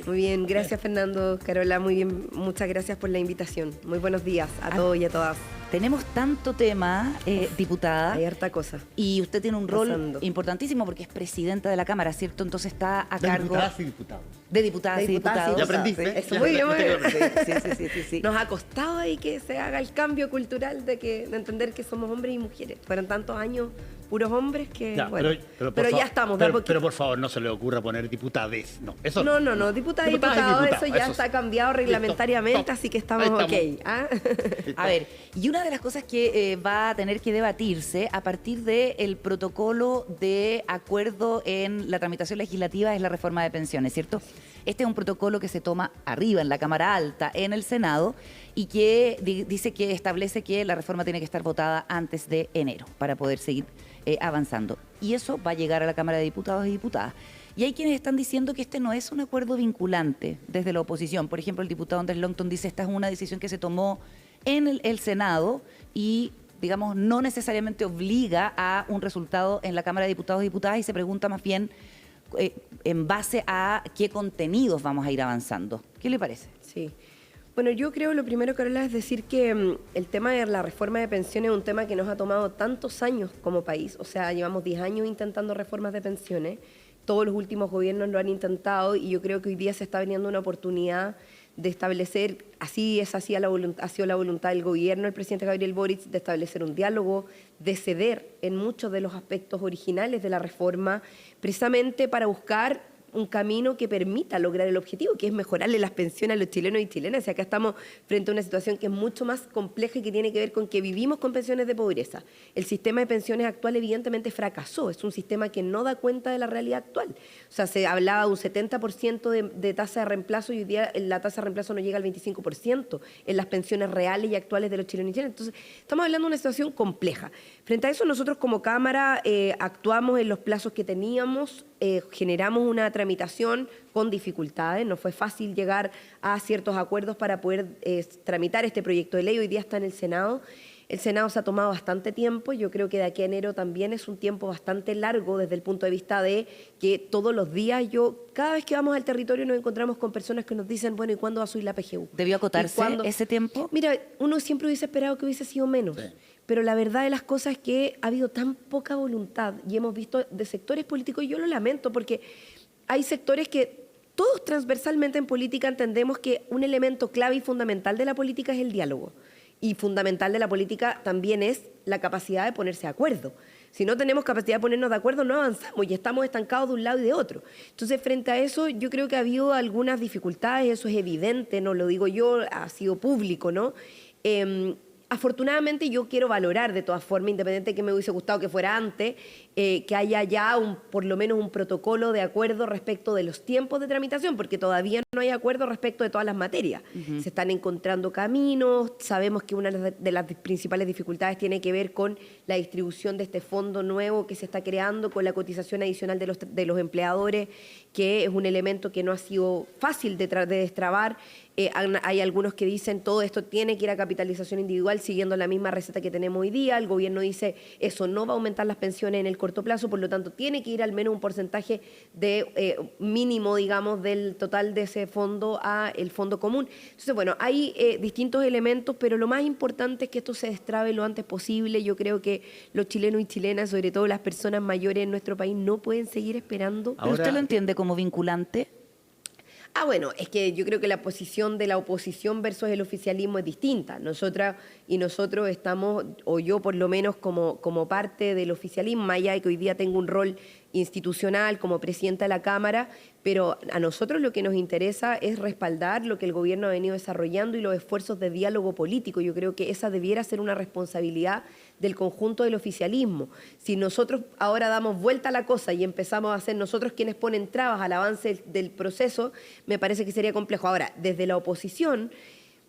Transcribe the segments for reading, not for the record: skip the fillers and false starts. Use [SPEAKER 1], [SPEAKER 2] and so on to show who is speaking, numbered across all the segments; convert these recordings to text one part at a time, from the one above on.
[SPEAKER 1] Muy bien, gracias Fernando, Carola, muy bien, muchas gracias por la invitación. Muy buenos días a todos y a todas.
[SPEAKER 2] Tenemos tanto tema, diputada.
[SPEAKER 1] Hay harta cosa.
[SPEAKER 2] Y usted tiene un rol
[SPEAKER 1] pasando.
[SPEAKER 2] Importantísimo porque es presidenta de la Cámara, ¿cierto? Entonces está a cargo...
[SPEAKER 3] Diputadas y diputados.
[SPEAKER 2] De diputadas y diputados.
[SPEAKER 3] Ya aprendiste.
[SPEAKER 1] Sí, eso muy bien, muy bien.
[SPEAKER 2] Sí.
[SPEAKER 1] Nos ha costado ahí que se haga el cambio cultural de entender que somos hombres y mujeres. Fueron tantos años puros hombres que,
[SPEAKER 3] Ya,
[SPEAKER 1] bueno, pero ya estamos.
[SPEAKER 3] Pero por favor, no se le ocurra poner diputades. No, eso
[SPEAKER 1] no, diputada y diputado, eso ya está cambiado reglamentariamente, así que estamos ok. ¿Ah?
[SPEAKER 2] A ver, y una de las cosas que va a tener que debatirse a partir del protocolo de acuerdo en la tramitación legislativa es la reforma de pensiones, ¿cierto? Este es un protocolo que se toma arriba, en la Cámara Alta, en el Senado, y que dice que establece que la reforma tiene que estar votada antes de enero para poder seguir avanzando. Y eso va a llegar a la Cámara de Diputados y Diputadas. Y hay quienes están diciendo que este no es un acuerdo vinculante desde la oposición. Por ejemplo, el diputado Andrés Longton dice esta es una decisión que se tomó en el Senado y, digamos, no necesariamente obliga a un resultado en la Cámara de Diputados y Diputadas, y se pregunta más bien en base a qué contenidos vamos a ir avanzando. ¿Qué le parece?
[SPEAKER 1] Sí. Bueno, yo creo lo primero, Carola, es decir que el tema de la reforma de pensiones es un tema que nos ha tomado tantos años como país. O sea, llevamos 10 años intentando reformas de pensiones. Todos los últimos gobiernos lo han intentado y yo creo que hoy día se está viniendo una oportunidad de establecer, ha sido la voluntad del gobierno, el presidente Gabriel Boric, de establecer un diálogo, de ceder en muchos de los aspectos originales de la reforma, precisamente para buscar un camino que permita lograr el objetivo, que es mejorarle las pensiones a los chilenos y chilenas. O sea, acá estamos frente a una situación que es mucho más compleja y que tiene que ver con que vivimos con pensiones de pobreza. El sistema de pensiones actual evidentemente fracasó, es un sistema que no da cuenta de la realidad actual. O sea, se hablaba de un 70% de tasa de reemplazo y hoy día la tasa de reemplazo no llega al 25% en las pensiones reales y actuales de los chilenos y chilenas. Entonces, estamos hablando de una situación compleja. Frente a eso, nosotros como Cámara actuamos en los plazos que teníamos, generamos una tramitación con dificultades, no fue fácil llegar a ciertos acuerdos para poder tramitar este proyecto de ley. Hoy día está en el Senado. El Senado se ha tomado bastante tiempo, yo creo que de aquí a enero también es un tiempo bastante largo desde el punto de vista de que todos los días cada vez que vamos al territorio nos encontramos con personas que nos dicen, bueno, ¿y cuándo va a subir la PGU?
[SPEAKER 2] ¿Debió acotarse ese tiempo?
[SPEAKER 1] Mira, uno siempre hubiese esperado que hubiese sido menos. Sí. Pero la verdad de las cosas es que ha habido tan poca voluntad y hemos visto de sectores políticos, y yo lo lamento porque hay sectores que todos transversalmente en política entendemos que un elemento clave y fundamental de la política es el diálogo. Y fundamental de la política también es la capacidad de ponerse de acuerdo. Si no tenemos capacidad de ponernos de acuerdo, no avanzamos y estamos estancados de un lado y de otro. Entonces, frente a eso, yo creo que ha habido algunas dificultades, eso es evidente, no lo digo yo, ha sido público, ¿no? Afortunadamente yo quiero valorar de todas formas, independiente de que me hubiese gustado que fuera antes, que haya ya por lo menos un protocolo de acuerdo respecto de los tiempos de tramitación, porque todavía no hay acuerdo respecto de todas las materias. Se están encontrando caminos, sabemos que una de las principales dificultades tiene que ver con la distribución de este fondo nuevo que se está creando, con la cotización adicional de los empleadores, que es un elemento que no ha sido fácil de destrabar. Hay algunos que dicen todo esto tiene que ir a capitalización individual siguiendo la misma receta que tenemos hoy día. El gobierno dice eso no va a aumentar las pensiones en el corto plazo, por lo tanto tiene que ir al menos un porcentaje de mínimo, digamos, del total de ese fondo a el fondo común. Entonces, bueno, hay distintos elementos, pero lo más importante es que esto se destrabe lo antes posible. Yo creo que los chilenos y chilenas, sobre todo las personas mayores en nuestro país, no pueden seguir esperando.
[SPEAKER 2] ¿Pero usted lo entiende como vinculante?
[SPEAKER 1] Bueno, es que yo creo que la posición de la oposición versus el oficialismo es distinta. Nosotros estamos, o yo por lo menos como parte del oficialismo, más allá de que hoy día tengo un rol institucional como presidenta de la Cámara, pero a nosotros lo que nos interesa es respaldar lo que el gobierno ha venido desarrollando y los esfuerzos de diálogo político. Yo creo que esa debiera ser una responsabilidad del conjunto del oficialismo. Si nosotros ahora damos vuelta a la cosa y empezamos a ser nosotros quienes ponen trabas al avance del proceso, me parece que sería complejo. Ahora, desde la oposición,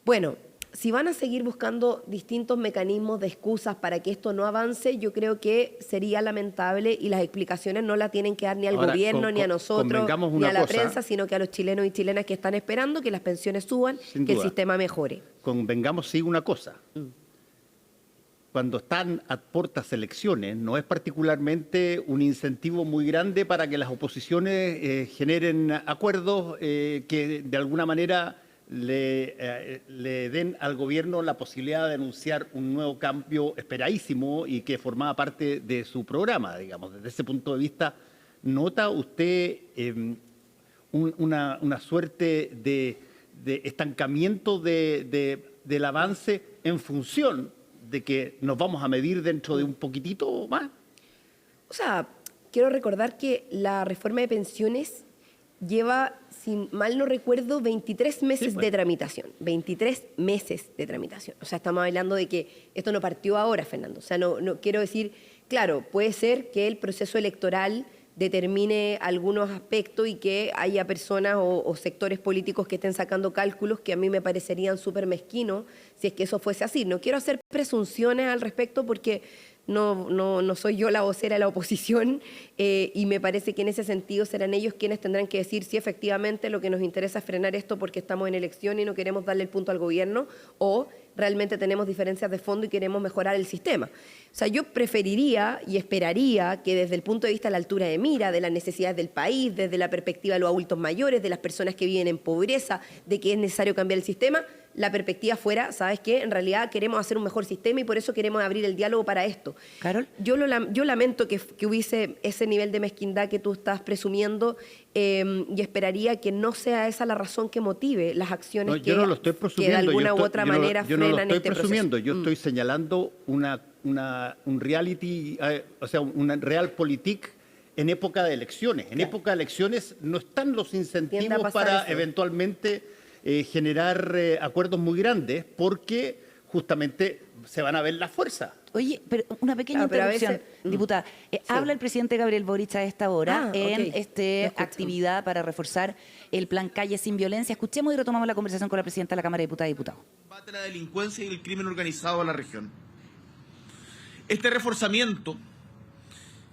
[SPEAKER 1] bueno, si van a seguir buscando distintos mecanismos de excusas para que esto no avance, yo creo que sería lamentable y las explicaciones no las tienen que dar ni al gobierno, ni a nosotros, ni a la prensa, sino que a los chilenos y chilenas que están esperando que las pensiones suban, que el sistema mejore.
[SPEAKER 3] Convengamos sí una cosa. cuando están a puertas elecciones, no es particularmente un incentivo muy grande para que las oposiciones generen acuerdos que de alguna manera le den al gobierno la posibilidad de anunciar un nuevo cambio esperadísimo y que formaba parte de su programa, digamos. Desde ese punto de vista, ¿nota usted una suerte de estancamiento del avance en función de que nos vamos a medir dentro de un poquitito más?
[SPEAKER 1] O sea, quiero recordar que la reforma de pensiones lleva, si mal no recuerdo, 23 meses de tramitación. 23 meses de tramitación. O sea, estamos hablando de que esto no partió ahora, Fernando. O sea, no quiero decir, claro, puede ser que el proceso electoral determine algunos aspectos y que haya personas o sectores políticos que estén sacando cálculos que a mí me parecerían súper mezquinos si es que eso fuese así. No quiero hacer presunciones al respecto porque no soy yo la vocera de la oposición y me parece que en ese sentido serán ellos quienes tendrán que decir si efectivamente lo que nos interesa es frenar esto porque estamos en elección y no queremos darle el punto al gobierno o realmente tenemos diferencias de fondo y queremos mejorar el sistema. O sea, yo preferiría y esperaría que desde el punto de vista de la altura de mira, de las necesidades del país, desde la perspectiva de los adultos mayores, de las personas que viven en pobreza, de que es necesario cambiar el sistema, la perspectiva fuera, ¿sabes qué? En realidad queremos hacer un mejor sistema y por eso queremos abrir el diálogo para esto.
[SPEAKER 2] ¿Carol?
[SPEAKER 1] Yo lamento que hubiese ese nivel de mezquindad que tú estás presumiendo y esperaría que no sea esa la razón que motive las acciones
[SPEAKER 3] yo no lo estoy
[SPEAKER 1] que de alguna u otra manera frenan este proceso.
[SPEAKER 3] Yo estoy señalando un reality, o sea, una realpolitik en época de elecciones. En época de elecciones no están los incentivos para eventualmente generar acuerdos muy grandes porque justamente se van a ver las fuerzas.
[SPEAKER 2] Oye, pero una pequeña interrupción, diputada. Sí. Habla el presidente Gabriel Boric a esta hora en esta actividad para reforzar el plan Calle Sin Violencia. Escuchemos y retomamos la conversación con la presidenta de la Cámara de Diputadas y Diputados.
[SPEAKER 4] Combate la delincuencia y el crimen organizado a la región. Este reforzamiento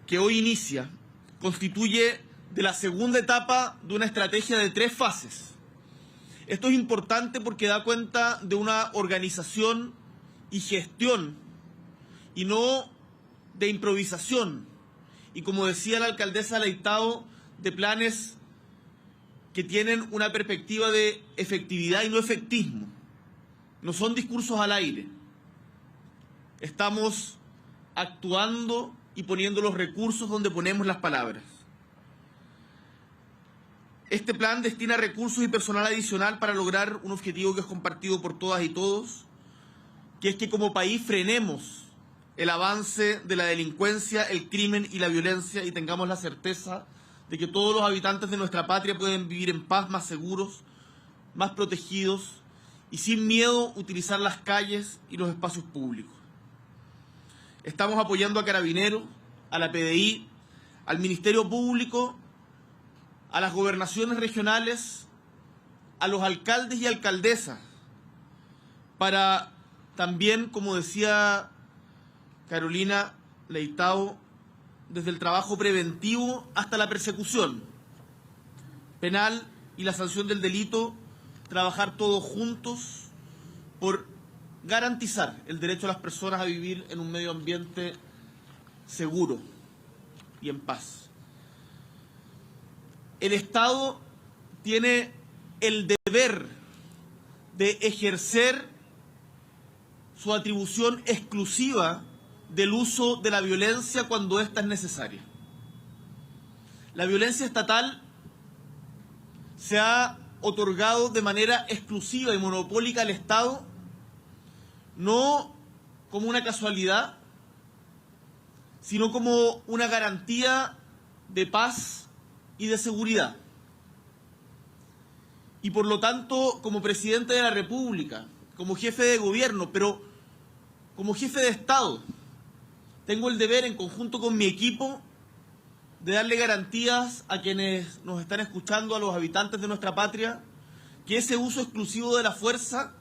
[SPEAKER 4] que hoy inicia constituye de la segunda etapa de una estrategia de 3 fases. Esto es importante porque da cuenta de una organización y gestión y no de improvisación. Y como decía la alcaldesa Leitao, de planes que tienen una perspectiva de efectividad y no efectismo. No son discursos al aire. Estamos actuando y poniendo los recursos donde ponemos las palabras. Este plan destina recursos y personal adicional para lograr un objetivo que es compartido por todas y todos, que es que como país frenemos el avance de la delincuencia, el crimen y la violencia y tengamos la certeza de que todos los habitantes de nuestra patria pueden vivir en paz, más seguros, más protegidos y sin miedo utilizar las calles y los espacios públicos. Estamos apoyando a Carabineros, a la PDI, al Ministerio Público, a las gobernaciones regionales, a los alcaldes y alcaldesas, para también, como decía Carolina Leitao, desde el trabajo preventivo hasta la persecución penal y la sanción del delito, trabajar todos juntos por garantizar el derecho de las personas a vivir en un medio ambiente seguro y en paz. El Estado tiene el deber de ejercer su atribución exclusiva del uso de la violencia cuando ésta es necesaria. La violencia estatal se ha otorgado de manera exclusiva y monopólica al Estado, no como una casualidad, sino como una garantía de paz y de seguridad. Y por lo tanto, como presidente de la República, como jefe de gobierno, pero como jefe de Estado, tengo el deber, en conjunto con mi equipo, de darle garantías a quienes nos están escuchando, a los habitantes de nuestra patria, que ese uso exclusivo de la fuerza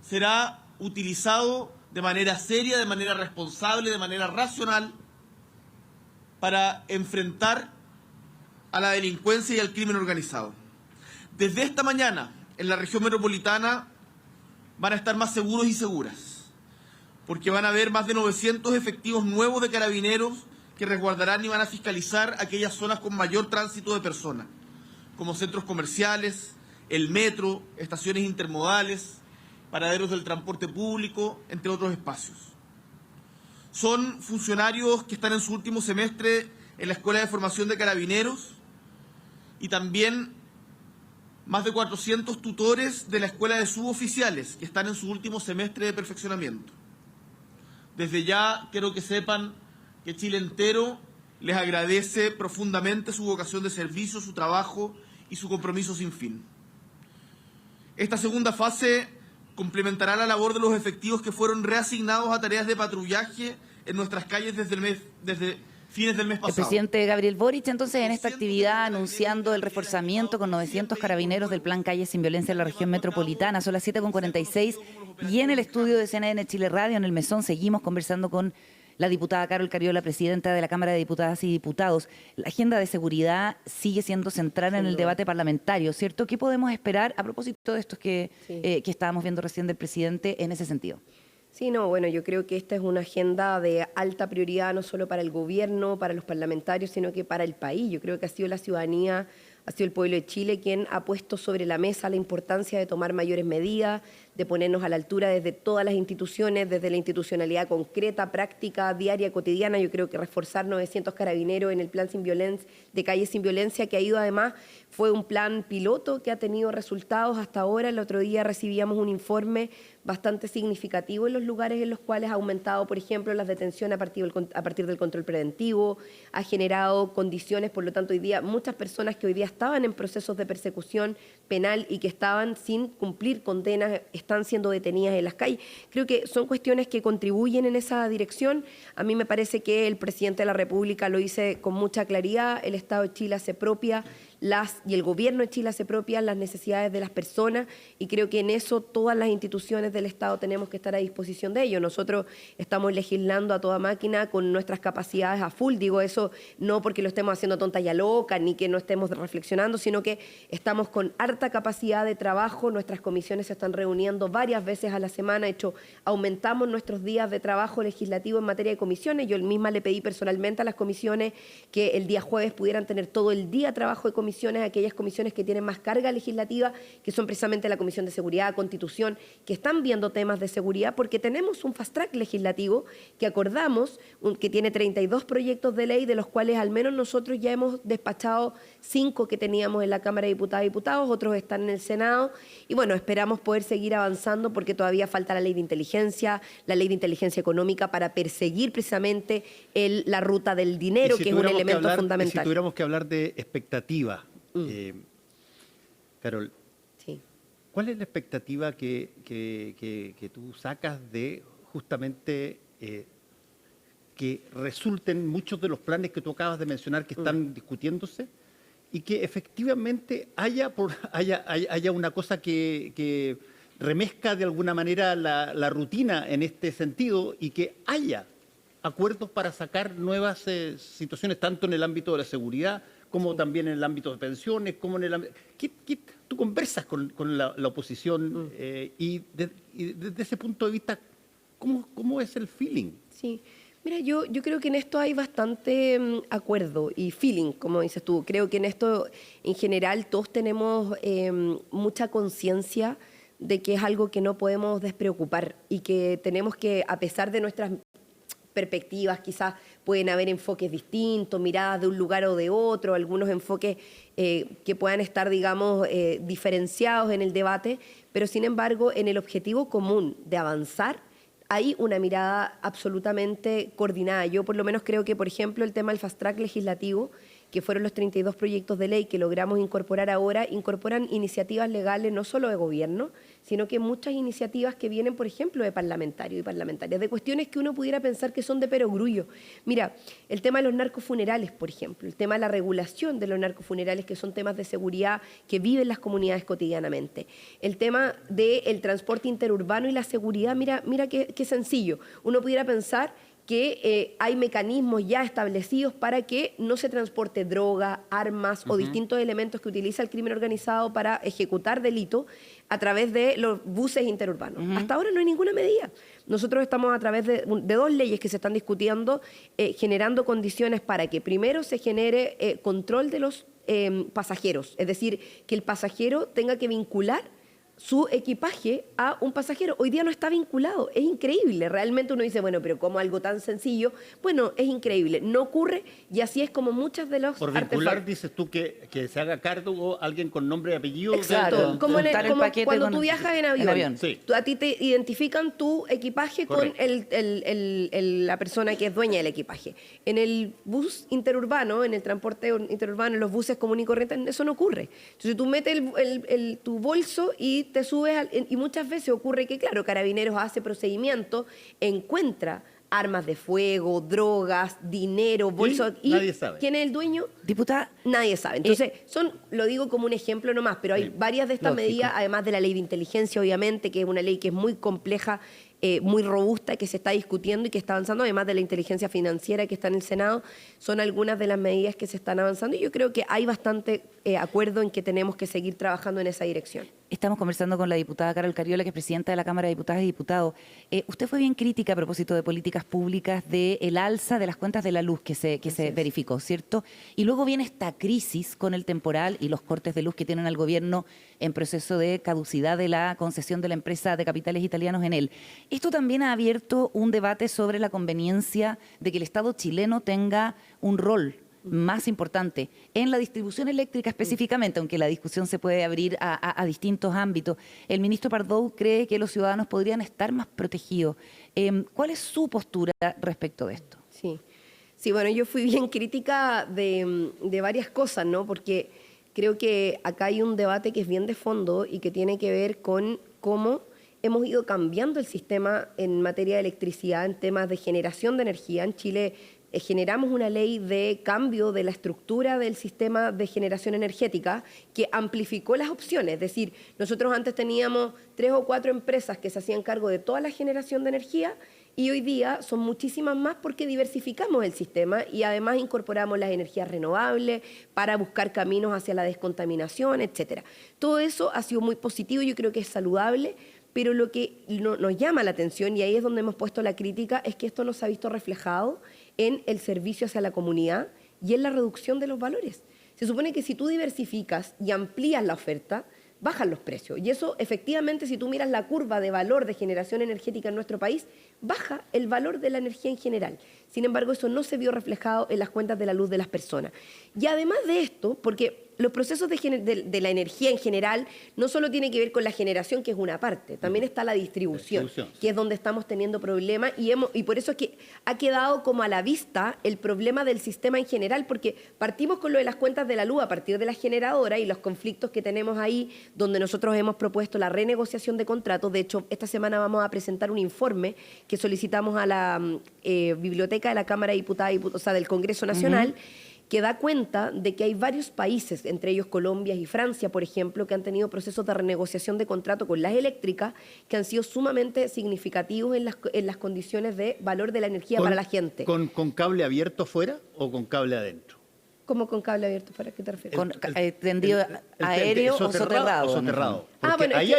[SPEAKER 4] será utilizado de manera seria, de manera responsable, de manera racional, para enfrentar a la delincuencia y al crimen organizado. Desde esta mañana, en la región metropolitana, van a estar más seguros y seguras. porque van a haber más de 900 efectivos nuevos de carabineros que resguardarán y van a fiscalizar aquellas zonas con mayor tránsito de personas, como centros comerciales, el metro, estaciones intermodales, paraderos del transporte público, entre otros espacios. Son funcionarios que están en su último semestre en la Escuela de Formación de Carabineros y también más de 400 tutores de la Escuela de Suboficiales que están en su último semestre de perfeccionamiento. Desde ya quiero que sepan que Chile entero les agradece profundamente su vocación de servicio, su trabajo y su compromiso sin fin. Esta segunda fase complementará la labor de los efectivos que fueron reasignados a tareas de patrullaje en nuestras calles desde fines del mes pasado.
[SPEAKER 2] El presidente Gabriel Boric, entonces, en esta actividad anunciando el reforzamiento con 900 carabineros del Plan Calles sin Violencia en la región metropolitana. Son las 7:46 y en el estudio de CNN Chile Radio, en el Mesón, seguimos conversando con la diputada Carol Cariola, presidenta de la Cámara de Diputadas y Diputados. La agenda de seguridad sigue siendo central en el debate parlamentario, ¿cierto? ¿Qué podemos esperar a propósito de estos que estábamos viendo recién del presidente en ese sentido?
[SPEAKER 1] Sí, no, bueno, yo creo que esta es una agenda de alta prioridad no solo para el gobierno, para los parlamentarios, sino que para el país. Yo creo que ha sido la ciudadanía, ha sido el pueblo de Chile quien ha puesto sobre la mesa la importancia de tomar mayores medidas, de ponernos a la altura desde todas las instituciones, desde la institucionalidad concreta, práctica, diaria, cotidiana. Yo creo que reforzar 900 carabineros en el plan sin violencia, de Calles sin Violencia, que ha ido además, fue un plan piloto que ha tenido resultados hasta ahora. El otro día recibíamos un informe bastante significativo en los lugares en los cuales ha aumentado, por ejemplo, las detenciones a partir del control preventivo, ha generado condiciones, por lo tanto, hoy día muchas personas que hoy día estaban en procesos de persecución penal y que estaban sin cumplir condenas, están siendo detenidas en las calles. Creo que son cuestiones que contribuyen en esa dirección. A mí me parece que el presidente de la República lo dice con mucha claridad. El Estado de Chile se apropia y el gobierno de Chile se apropia las necesidades de las personas, y creo que en eso todas las instituciones del Estado tenemos que estar a disposición de ello. Nosotros estamos legislando a toda máquina con nuestras capacidades a full. Digo eso no porque lo estemos haciendo tonta y a loca, ni que no estemos reflexionando, sino que estamos con harta capacidad de trabajo. Nuestras comisiones se están reuniendo varias veces a la semana. De hecho, aumentamos nuestros días de trabajo legislativo en materia de comisiones. Yo misma le pedí personalmente a las comisiones que el día jueves pudieran tener todo el día trabajo de comisiones, aquellas comisiones que tienen más carga legislativa, que son precisamente la Comisión de Seguridad, Constitución, que están viendo temas de seguridad, porque tenemos un fast track legislativo que acordamos, que tiene 32 proyectos de ley, de los cuales al menos nosotros ya hemos despachado 5 que teníamos en la Cámara de Diputadas y Diputados, otros están en el Senado, y bueno, esperamos poder seguir avanzando porque todavía falta la ley de inteligencia económica para perseguir precisamente la ruta del dinero, que es un elemento fundamental.
[SPEAKER 3] Si tuviéramos que hablar de expectativa, Carol,
[SPEAKER 1] sí.
[SPEAKER 3] ¿Cuál es la expectativa que tú sacas de justamente que resulten muchos de los planes que tú acabas de mencionar que están discutiéndose y que efectivamente haya una cosa que remezca de alguna manera la rutina en este sentido y que haya acuerdos para sacar nuevas situaciones tanto en el ámbito de la seguridad como también en el ámbito de pensiones, como en el ámbito... Tú conversas con la oposición y desde ese punto de vista, ¿cómo es el feeling?
[SPEAKER 1] Sí, mira, yo creo que en esto hay bastante acuerdo y feeling, como dices tú. Creo que en esto, en general, todos tenemos mucha conciencia de que es algo que no podemos despreocupar y que tenemos que, a pesar de nuestras perspectivas, quizás pueden haber enfoques distintos, miradas de un lugar o de otro, algunos enfoques que puedan estar, digamos, diferenciados en el debate, pero sin embargo, en el objetivo común de avanzar, hay una mirada absolutamente coordinada. Yo por lo menos creo que, por ejemplo, el tema del fast track legislativo, que fueron los 32 proyectos de ley que logramos incorporar ahora, incorporan iniciativas legales no solo de gobierno, sino que muchas iniciativas que vienen, por ejemplo, de parlamentarios y parlamentarias, de cuestiones que uno pudiera pensar que son de perogrullo. Mira, el tema de los narcofunerales, por ejemplo, el tema de la regulación de los narcofunerales, que son temas de seguridad que viven las comunidades cotidianamente. El tema del transporte interurbano y la seguridad, mira qué sencillo. Uno pudiera pensar que hay mecanismos ya establecidos para que no se transporte droga, armas o distintos elementos que utiliza el crimen organizado para ejecutar delitos a través de los buses interurbanos. Hasta ahora no hay ninguna medida. nosotros estamos a través de 2 leyes que se están discutiendo, generando condiciones para que primero se genere control de los pasajeros, es decir, que el pasajero tenga que vincular su equipaje a un pasajero. Hoy día no está vinculado, es increíble. Realmente uno dice, bueno, pero ¿cómo algo tan sencillo? Bueno, es increíble, no ocurre y así es como muchas de los
[SPEAKER 3] Por vincular, dices tú que se haga cargo alguien con nombre y apellido.
[SPEAKER 1] Exacto, como cuando tú viajas en avión.
[SPEAKER 3] Sí.
[SPEAKER 1] A ti te identifican tu equipaje con la persona que es dueña del equipaje. En el bus interurbano, en el transporte interurbano, en los buses comunes y corrientes, eso no ocurre. Entonces tú metes tu bolso y te subes, y muchas veces ocurre que, claro, Carabineros hace procedimiento, encuentra armas de fuego, drogas, dinero, bolsos. Y
[SPEAKER 3] nadie sabe.
[SPEAKER 1] ¿Quién es el dueño?
[SPEAKER 2] Diputada.
[SPEAKER 1] Nadie sabe. Entonces, lo digo como un ejemplo nomás, pero hay varias de estas medidas, además de la ley de inteligencia, obviamente, que es una ley que es muy compleja, muy robusta, que se está discutiendo y que está avanzando, además de la inteligencia financiera que está en el Senado, son algunas de las medidas que se están avanzando y yo creo que hay bastante acuerdo en que tenemos que seguir trabajando en esa dirección.
[SPEAKER 2] Estamos conversando con la diputada Carol Cariola, que es presidenta de la Cámara de Diputadas y Diputados. Usted fue bien crítica a propósito de políticas públicas del alza de las cuentas de la luz que se verificó, ¿cierto? Y luego viene esta crisis con el temporal y los cortes de luz que tienen al gobierno en proceso de caducidad de la concesión de la empresa de capitales italianos en él. Esto también ha abierto un debate sobre la conveniencia de que el Estado chileno tenga un rol más importante en la distribución eléctrica específicamente, aunque la discusión se puede abrir a distintos ámbitos. El ministro Pardow cree que los ciudadanos podrían estar más protegidos. ¿Cuál es su postura respecto de esto?
[SPEAKER 1] Sí, bueno, yo fui bien crítica de varias cosas, ¿no? Porque creo que acá hay un debate que es bien de fondo y que tiene que ver con cómo hemos ido cambiando el sistema en materia de electricidad, en temas de generación de energía. En Chile generamos una ley de cambio de la estructura del sistema de generación energética que amplificó las opciones. Es decir, nosotros antes teníamos 3 o 4 empresas que se hacían cargo de toda la generación de energía y hoy día son muchísimas más porque diversificamos el sistema y además incorporamos las energías renovables para buscar caminos hacia la descontaminación, etcétera. Todo eso ha sido muy positivo y yo creo que es saludable, pero lo que nos llama la atención, y ahí es donde hemos puesto la crítica, es que esto no se ha visto reflejado en el servicio hacia la comunidad y en la reducción de los valores. Se supone que si tú diversificas y amplías la oferta, bajan los precios. Y eso, efectivamente, si tú miras la curva de valor de generación energética en nuestro país, baja el valor de la energía en general. Sin embargo, eso no se vio reflejado en las cuentas de la luz de las personas. Y además de esto, porque los procesos de la energía en general no solo tiene que ver con la generación, que es una parte, también está la distribución, que es donde estamos teniendo problemas y por eso es que ha quedado como a la vista el problema del sistema en general, porque partimos con lo de las cuentas de la luz a partir de la generadora y los conflictos que tenemos ahí, donde nosotros hemos propuesto la renegociación de contratos. De hecho, esta semana vamos a presentar un informe que solicitamos a la biblioteca de la Cámara de Diputadas, o sea, del Congreso Nacional, que da cuenta de que hay varios países, entre ellos Colombia y Francia, por ejemplo, que han tenido procesos de renegociación de contrato con las eléctricas que han sido sumamente significativos en las condiciones de valor de la energía para la gente.
[SPEAKER 3] ¿Con cable abierto fuera o con cable adentro?
[SPEAKER 1] ¿Cómo con cable abierto? ¿Para qué te refieres?
[SPEAKER 2] ¿Con tendido aéreo o soterrado?
[SPEAKER 3] Soterrado. Bueno, ahí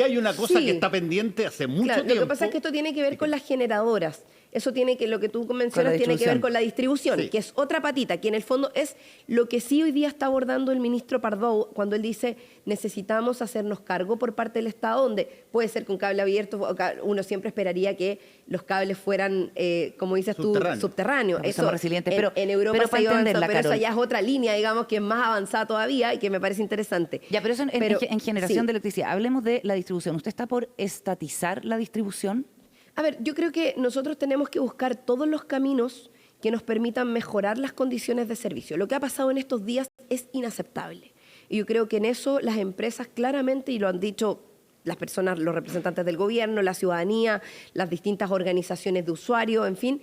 [SPEAKER 3] hay una cosa que está pendiente hace mucho tiempo.
[SPEAKER 1] Lo que pasa es que esto tiene que ver con las generadoras. Eso tiene que, lo que tú mencionas, tiene que ver con la distribución, que es otra patita, que en el fondo es lo que sí hoy día está abordando el ministro Pardow cuando él dice necesitamos hacernos cargo por parte del Estado, donde puede ser con cable abierto, uno siempre esperaría que los cables fueran, como dices tú, subterráneos.
[SPEAKER 2] Eso somos resilientes, pero
[SPEAKER 1] en Europa
[SPEAKER 2] pero
[SPEAKER 1] se iba avanzando, pero eso ya es otra línea, digamos, que es más avanzada todavía y que me parece interesante.
[SPEAKER 2] Ya, pero eso en generación de electricidad. Hablemos de la distribución. ¿Usted está por estatizar la distribución?
[SPEAKER 1] A ver, yo creo que nosotros tenemos que buscar todos los caminos que nos permitan mejorar las condiciones de servicio. Lo que ha pasado en estos días es inaceptable. Y yo creo que en eso las empresas claramente, y lo han dicho las personas, los representantes del gobierno, la ciudadanía, las distintas organizaciones de usuarios, en fin,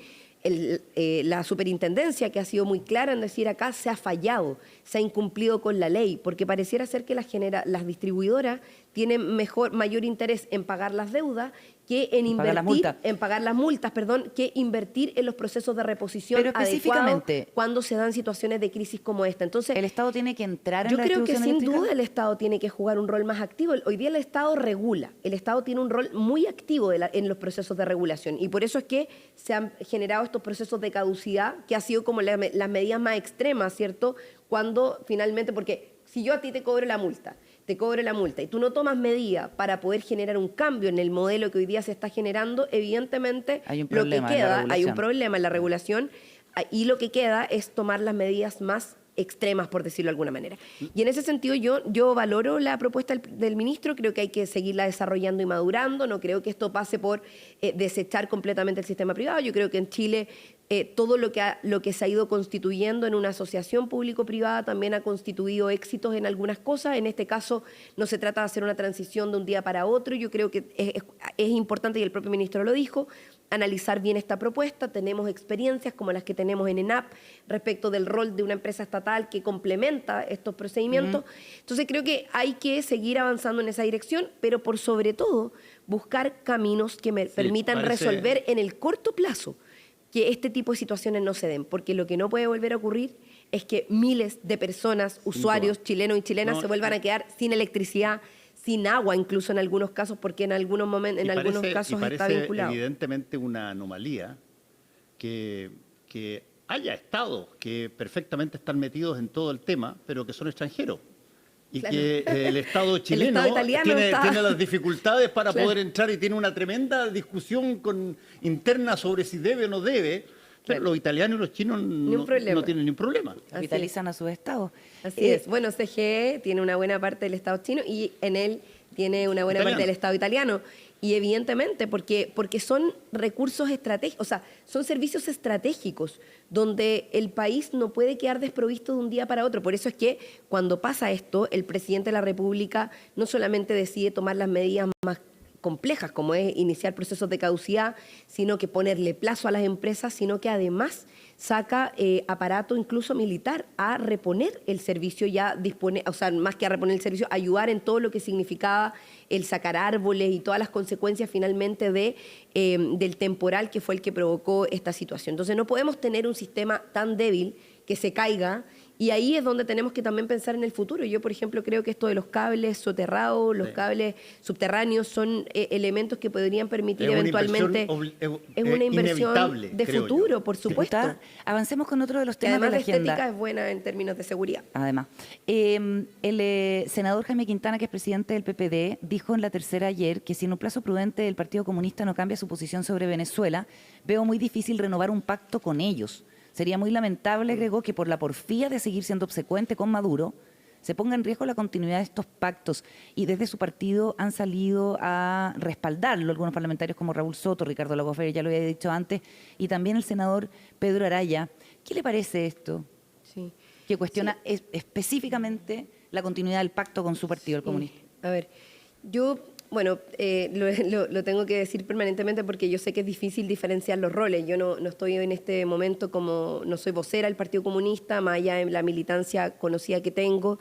[SPEAKER 1] la superintendencia, que ha sido muy clara en decir acá se ha fallado, se ha incumplido con la ley, porque pareciera ser que las distribuidoras tienen mayor interés en pagar las deudas que en
[SPEAKER 2] pagar las multas.
[SPEAKER 1] invertir, en pagar las multas, perdón, que invertir en los procesos de reposición
[SPEAKER 2] Pero específicamente,
[SPEAKER 1] adecuados cuando se dan situaciones de crisis como esta. Entonces,
[SPEAKER 2] ¿el Estado tiene que entrar en
[SPEAKER 1] yo
[SPEAKER 2] la
[SPEAKER 1] creo que
[SPEAKER 2] distribución
[SPEAKER 1] sin
[SPEAKER 2] eléctrica?
[SPEAKER 1] duda el Estado tiene que jugar un rol más activo. Hoy día el Estado regula, el Estado tiene un rol muy activo en los procesos de regulación y por eso es que se han generado estos procesos de caducidad que ha sido como las medidas más extremas, ¿cierto? Cuando finalmente, porque si yo a ti te cobro la multa y tú no tomas medidas para poder generar un cambio en el modelo que hoy día se está generando, evidentemente
[SPEAKER 2] Hay un
[SPEAKER 1] lo que
[SPEAKER 2] problema en la
[SPEAKER 1] queda, hay un
[SPEAKER 2] regulación.
[SPEAKER 1] problema en la regulación y lo que queda es tomar las medidas más extremas, por decirlo de alguna manera. Y en ese sentido yo valoro la propuesta del ministro, creo que hay que seguirla desarrollando y madurando, no creo que esto pase por desechar completamente el sistema privado, yo creo que en Chile todo lo que se ha ido constituyendo en una asociación público-privada también ha constituido éxitos en algunas cosas. En este caso no se trata de hacer una transición de un día para otro. Yo creo que es importante, y el propio ministro lo dijo, analizar bien esta propuesta. Tenemos experiencias como las que tenemos en ENAP respecto del rol de una empresa estatal que complementa estos procedimientos. Entonces creo que hay que seguir avanzando en esa dirección, pero por sobre todo buscar caminos que me permitan resolver en el corto plazo que este tipo de situaciones no se den, porque lo que no puede volver a ocurrir es que miles de personas, usuarios chilenos y chilenas, se vuelvan a quedar sin electricidad, sin agua, incluso en algunos casos, porque en algunos momentos, en algunos casos está vinculado.
[SPEAKER 3] Evidentemente una anomalía que haya estados que perfectamente están metidos en todo el tema, pero que son extranjeros. Y
[SPEAKER 1] Claro.
[SPEAKER 3] que el Estado chileno
[SPEAKER 1] Estado italiano
[SPEAKER 3] tiene
[SPEAKER 1] está-
[SPEAKER 3] las dificultades para
[SPEAKER 1] Claro.
[SPEAKER 3] poder entrar y tiene una tremenda discusión interna sobre si debe o no debe. Pero
[SPEAKER 1] Claro.
[SPEAKER 3] los italianos y los chinos
[SPEAKER 1] un problema.
[SPEAKER 3] no tienen ni un problema.
[SPEAKER 2] Capitalizan a sus estados.
[SPEAKER 1] Así es. Bueno, CGE tiene una buena parte del Estado chino y en él tiene una buena parte del Estado italiano. Y evidentemente, porque son recursos estratégicos, o sea, son servicios estratégicos donde el país no puede quedar desprovisto de un día para otro. Por eso es que cuando pasa esto, el presidente de la República no solamente decide tomar las medidas más complejas, como es iniciar procesos de caducidad, sino que ponerle plazo a las empresas, sino que además saca aparato incluso militar a reponer el servicio, o sea, más que a reponer el servicio, ayudar en todo lo que significaba el sacar árboles y todas las consecuencias finalmente del temporal que fue el que provocó esta situación. Entonces no podemos tener un sistema tan débil que se caiga. Y ahí es donde tenemos que también pensar en el futuro. Yo, por ejemplo, creo que esto de los cables soterrados, los cables subterráneos, son elementos que podrían permitir eventualmente... Es una inversión
[SPEAKER 3] inevitable,
[SPEAKER 1] de
[SPEAKER 3] creo
[SPEAKER 1] futuro,
[SPEAKER 3] yo.
[SPEAKER 1] por supuesto.
[SPEAKER 2] Avancemos con otro de los
[SPEAKER 1] Que
[SPEAKER 2] temas de
[SPEAKER 1] además
[SPEAKER 2] la
[SPEAKER 1] de estética
[SPEAKER 2] agenda.
[SPEAKER 1] es buena en términos de seguridad.
[SPEAKER 2] Además, el senador Jaime Quintana, que es presidente del PPD, dijo en La Tercera ayer que si en un plazo prudente el Partido Comunista no cambia su posición sobre Venezuela, veo muy difícil renovar un pacto con ellos. Sería muy lamentable, agregó, que por la porfía de seguir siendo obsecuente con Maduro se ponga en riesgo la continuidad de estos pactos. Y desde su partido han salido a respaldarlo algunos parlamentarios como Raúl Soto, Ricardo Lagos Félix, ya lo había dicho antes, y también el senador Pedro Araya. ¿Qué le parece esto?
[SPEAKER 1] Sí.
[SPEAKER 2] Que cuestiona específicamente la continuidad del pacto con su partido, el comunista.
[SPEAKER 1] A ver, yo, bueno, lo tengo que decir permanentemente porque yo sé que es difícil diferenciar los roles. Yo no estoy en este momento no soy vocera del Partido Comunista, más allá de la militancia conocida que tengo.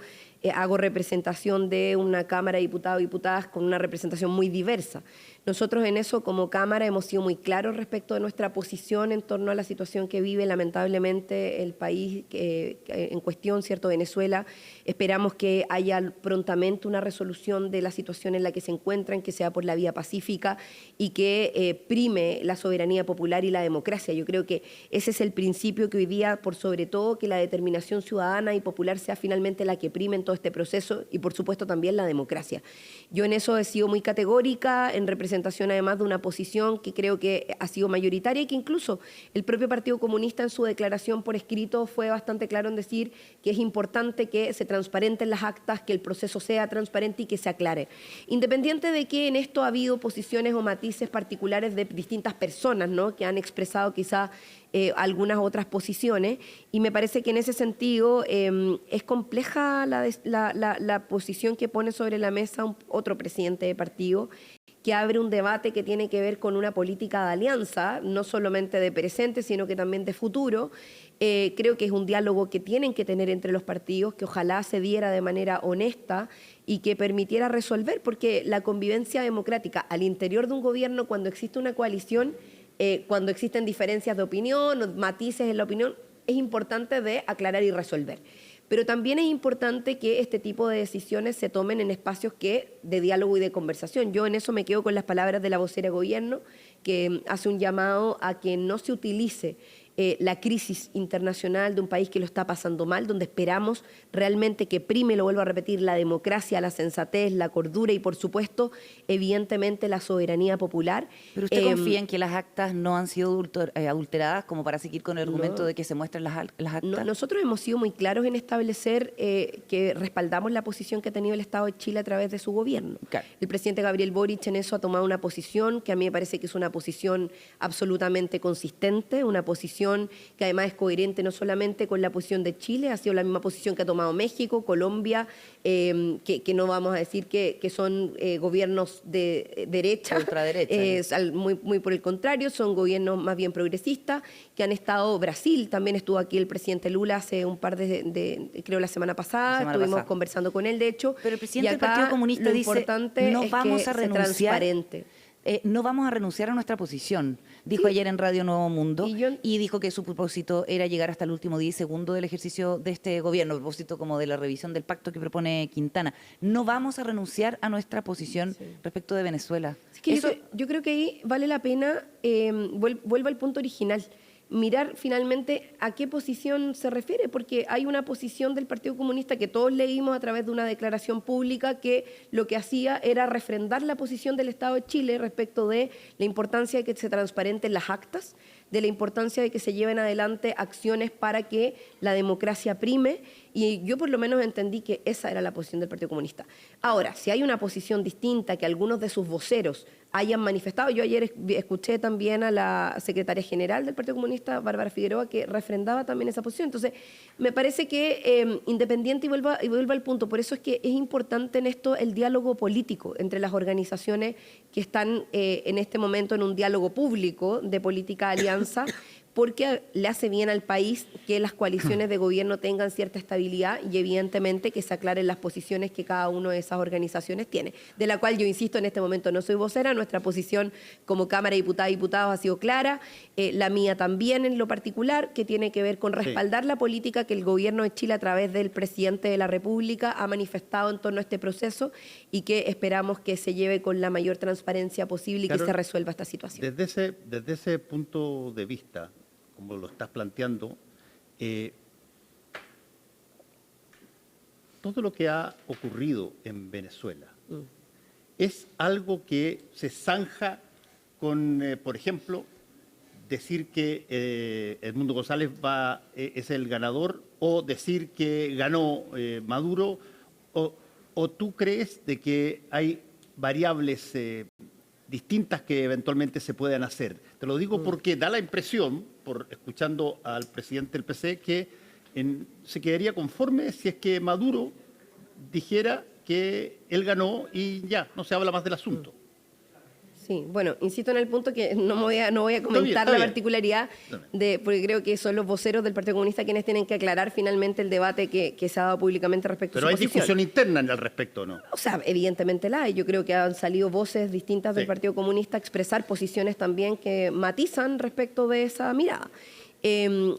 [SPEAKER 1] Hago representación de una Cámara de Diputados y Diputadas con una representación muy diversa. Nosotros en eso, como Cámara, hemos sido muy claros respecto de nuestra posición en torno a la situación que vive lamentablemente el país en cuestión, ¿cierto?, Venezuela. Esperamos que haya prontamente una resolución de la situación en la que se encuentran, que sea por la vía pacífica y que prime la soberanía popular y la democracia. Yo creo que ese es el principio que hoy día, por sobre todo, que la determinación ciudadana y popular sea finalmente la que prime en todo este proceso y, por supuesto, también la democracia. Yo en eso he sido muy categórica, en representación además de una posición que creo que ha sido mayoritaria y que incluso el propio Partido Comunista en su declaración por escrito fue bastante claro en decir que es importante que se transparenten las actas, que el proceso sea transparente y que se aclare. Independiente de que en esto ha habido posiciones o matices particulares de distintas personas, ¿no?, que han expresado quizá algunas otras posiciones, y me parece que en ese sentido es compleja la posición que pone sobre la mesa otro presidente de partido, que abre un debate que tiene que ver con una política de alianza, no solamente de presente, sino que también de futuro. Creo que es un diálogo que tienen que tener entre los partidos, que ojalá se diera de manera honesta y que permitiera resolver, porque la convivencia democrática al interior de un gobierno, cuando existe una coalición, cuando existen diferencias de opinión o matices en la opinión, es importante de aclarar y resolver. Pero también es importante que este tipo de decisiones se tomen en espacios de diálogo y de conversación. Yo en eso me quedo con las palabras de la vocera de gobierno, que hace un llamado a que no se utilice la crisis internacional de un país que lo está pasando mal, donde esperamos realmente que prime, lo vuelvo a repetir, la democracia, la sensatez, la cordura y, por supuesto, evidentemente, la soberanía popular.
[SPEAKER 2] ¿Pero usted confía en que las actas no han sido adulteradas como para seguir con el argumento de que se muestren las actas?
[SPEAKER 1] No, nosotros hemos sido muy claros en establecer que respaldamos la posición que ha tenido el Estado de Chile a través de su gobierno.
[SPEAKER 2] Claro.
[SPEAKER 1] El presidente Gabriel Boric en eso ha tomado una posición que a mí me parece que es una posición absolutamente consistente, una posición que además es coherente no solamente con la posición de Chile, ha sido la misma posición que ha tomado México, Colombia, que no vamos a decir que son gobiernos de derecha,
[SPEAKER 2] ultraderecha,
[SPEAKER 1] muy por el contrario, son gobiernos más bien progresistas, que han estado, Brasil, también estuvo aquí el presidente Lula hace un par creo la semana pasada, estuvimos conversando con él, de hecho.
[SPEAKER 2] Pero el presidente del Partido Comunista dice, no vamos a renunciar. No vamos a renunciar a nuestra posición, dijo ayer en Radio Nuevo Mundo, y dijo que su propósito era llegar hasta el último día y segundo del ejercicio de este gobierno, a propósito como de la revisión del pacto que propone Quintana. No vamos a renunciar a nuestra posición respecto de Venezuela.
[SPEAKER 1] Es que yo creo que ahí vale la pena, vuelvo al punto original, mirar finalmente a qué posición se refiere, porque hay una posición del Partido Comunista que todos leímos a través de una declaración pública que lo que hacía era refrendar la posición del Estado de Chile respecto de la importancia de que se transparenten las actas, de la importancia de que se lleven adelante acciones para que la democracia prime, y yo por lo menos entendí que esa era la posición del Partido Comunista. Ahora, si hay una posición distinta que algunos de sus voceros hayan manifestado, yo ayer escuché también a la secretaria general del Partido Comunista, Bárbara Figueroa, que refrendaba también esa posición. Entonces, me parece que independiente, y vuelvo al punto, por eso es que es importante en esto el diálogo político entre las organizaciones que están en este momento en un diálogo público de política de alianza, porque le hace bien al país que las coaliciones de gobierno tengan cierta estabilidad y evidentemente que se aclaren las posiciones que cada una de esas organizaciones tiene, de la cual yo insisto, en este momento no soy vocera, nuestra posición como Cámara de Diputadas y Diputados ha sido clara, la mía también en lo particular, que tiene que ver con respaldar la política que el gobierno de Chile a través del presidente de la República ha manifestado en torno a este proceso y que esperamos que se lleve con la mayor transparencia posible y que se resuelva esta situación.
[SPEAKER 3] Desde ese punto de vista, como lo estás planteando, todo lo que ha ocurrido en Venezuela es algo que se zanja con, por ejemplo, decir que Edmundo González es el ganador, o decir que ganó Maduro, o tú crees de que hay variables distintas que eventualmente se puedan hacer. Te lo digo porque da la impresión, escuchando al presidente del PC, que se quedaría conforme si es que Maduro dijera que él ganó y ya, no se habla más del asunto.
[SPEAKER 1] Sí, bueno, insisto en el punto que no voy a comentar la particularidad, porque creo que son los voceros del Partido Comunista quienes tienen que aclarar finalmente el debate que se ha dado públicamente respecto a su posición.
[SPEAKER 3] Pero hay discusión interna al respecto, ¿no?
[SPEAKER 1] O sea, evidentemente la hay. Yo creo que han salido voces distintas del Partido Comunista a expresar posiciones también que matizan respecto de esa mirada.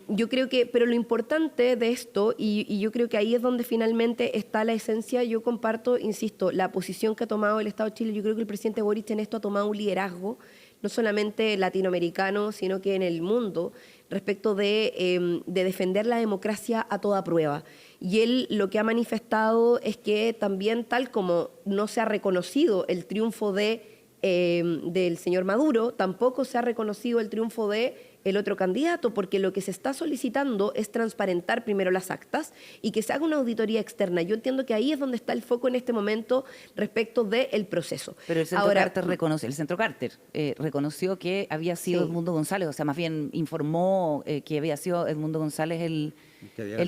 [SPEAKER 1] Yo creo que, pero lo importante de esto, y yo creo que ahí es donde finalmente está la esencia, yo comparto, insisto, la posición que ha tomado el Estado de Chile. Yo creo que el presidente Boric en esto ha tomado un liderazgo, no solamente latinoamericano, sino que en el mundo, respecto de defender la democracia a toda prueba. Y él lo que ha manifestado es que también, tal como no se ha reconocido el triunfo del señor Maduro, tampoco se ha reconocido el triunfo del otro candidato, porque lo que se está solicitando es transparentar primero las actas y que se haga una auditoría externa. Yo entiendo que ahí es donde está el foco en este momento respecto del proceso.
[SPEAKER 2] Pero el Centro Carter reconoció que había sido Edmundo González, o sea, más bien informó que había sido Edmundo González el